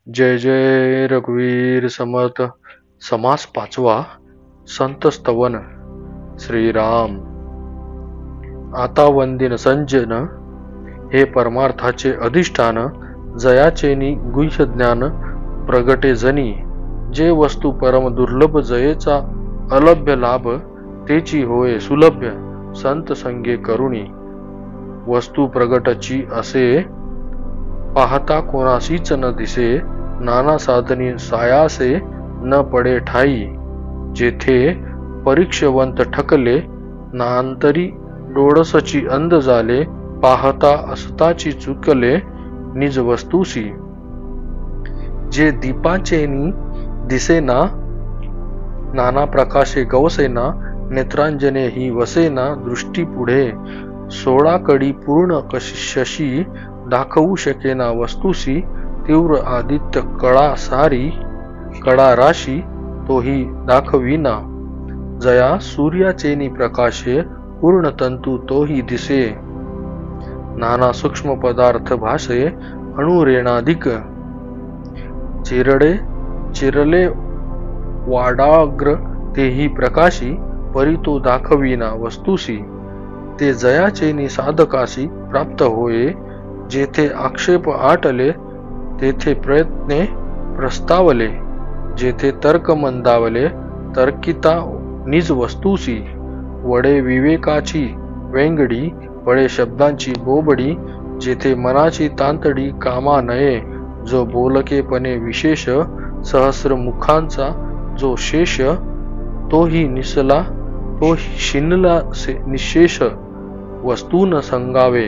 जय जय रघुवीर समर्थ। समास पाचवा, संत स्तवन। श्रीराम आता वंदिन संजन, हे परमार्थाचे अधिष्ठान। जयाचेनी गुह्य ज्ञान प्रगटे जनी, जे वस्तू परम दुर्लभ जयेचा अलभ्य लाभ, तेची होय सुलभ्य संत संगे करुणी। वस्तू प्रगटची असे, पाहता कोणासीच न दिसे। नाना साधनी सायासे न पडे ठाई, जेथे परीक्षवंत ठकले। नांतरी डोळसची अंध झाले, पाहता असताची चुकले निज वस्तूसी। जे दीपाचेनी दिसेना, नाना प्रकाशे गवसेना। नेत्रांजने ही वसेना दृष्टी पुढे, सोळा कडी पूर्ण शशी दाखवू शकेना वस्तूसी। तीव्र आदित्य कळा सारी, कडा राशी तोही दाखविना। जया सूर्याचेनी प्रकाशे, पूर्ण तंतू तोही दिसे। नाना सूक्ष्म पदार्थ भासे, अणुरेणाधिक। चिरले वाडाग्र तेही प्रकाशी, परी तो दाखविना वस्तूसी। ते जयाचेनी साधकासी प्राप्त होये, जेथे आक्षेप आटले तेथे प्रयत्ने प्रस्तावले। जेथे तर्क मंदावले तर्किता निज वस्तूसी। वडे विवेकाची वेंगडी, बळे शब्दांची बोबडी। जेथे मनाची तांतडी कामा नये, जो बोलकेपणे विशेष। सहस्र मुखांचा जो शेष, तोही निसला तोही शिनला निशेष वस्तून संगावे।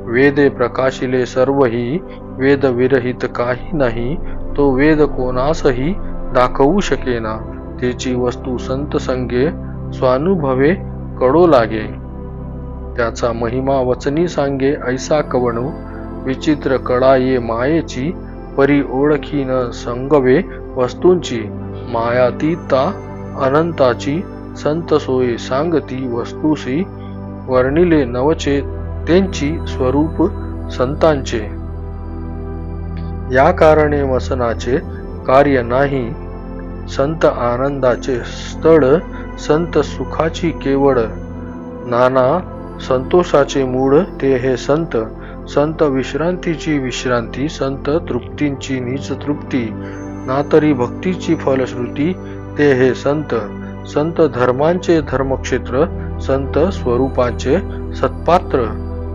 वेदे प्रकाशिले सर्वही, वेद विरहित काही नाही। तो वेद कोणासही दाखवू शकेना, त्याची वस्तू संत संगे स्वानुभवे कळो लागे। त्याचा महिमा वचनी सांगे ऐसा कवणू, विचित्र कळा ये मायेची। परी ओळखी न संगवे वस्तूंची, मायातीता अनंताची। संत सोयी सांगती वस्तूसी, वर्णिले नवचे त्यांची स्वरूप संतांचे। या कारणे वसनाचे कार्य नाही, संत आनंदाचे स्थळ। संत सुखाची केवळ, नाना संतोषाचे मूळ ते हे संत। संत विश्रांतीची विश्रांती, संत तृप्तींची निज तृप्ती। नातरी भक्तीची फलश्रुती ते हे संत। संत धर्मांचे धर्मक्षेत्र, संत स्वरूपाचे सत्पात्र।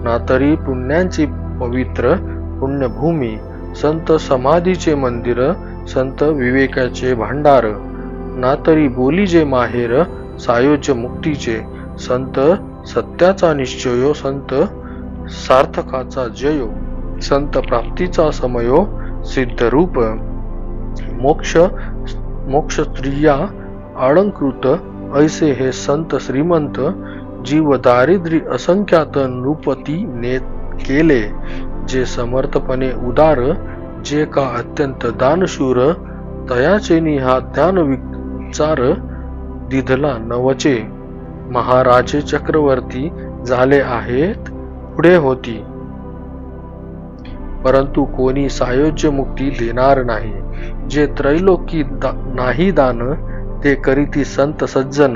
नातरी पुण्यांची पवित्र पुण्यभूमी, संत समाधीचे मंदिर। संत विवेकाचे भांडार, नातरी बोलीजे माहेर सायोज्य मुक्तीचे। संत सत्याचा निश्चयो, संत सार्थकाचा जयो। संत प्राप्तीचा समयो, सिद्ध रूप। मोक्ष स्त्रिया अलंकृत, ऐसे हे संत श्रीमंत। जीव दारिद्र्य असंख्यात नृपती ने केले, जे समर्थपणे उदार। जे का अत्यंत दानशूर, तयाचेनी हा ज्ञान विचार। दिधला नवचे, महाराजे चक्रवर्ती झाले आहेत पुढे होती। परंतु कोणी सायोज्य मुक्ती देणार नाही। जे त्रैलोकी नाही दान, ते करीती संत सज्जन।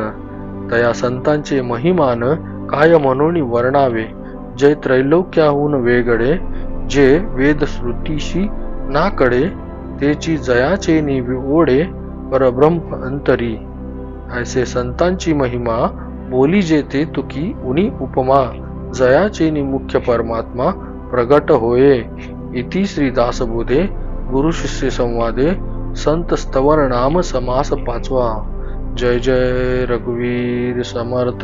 तया संतांचे महिमान, काय म्हणून वर्णावे। जय त्रैलोक्याहून वेगळे, जे वेद श्रुतीशी नाकडे। तेची जयाचेनी ओढे, परब्रह्म अंतरी। ऐसे संतांची महिमा, बोली जेते तुकी उनी उपमा। जयाचेनी मुख्य परमात्मा प्रगट होये। इति श्री दासबोधे गुरु शिष्य संवादे, संत स्तवन नाम समास पाचवा। जय जय रघुवीर समर्थ।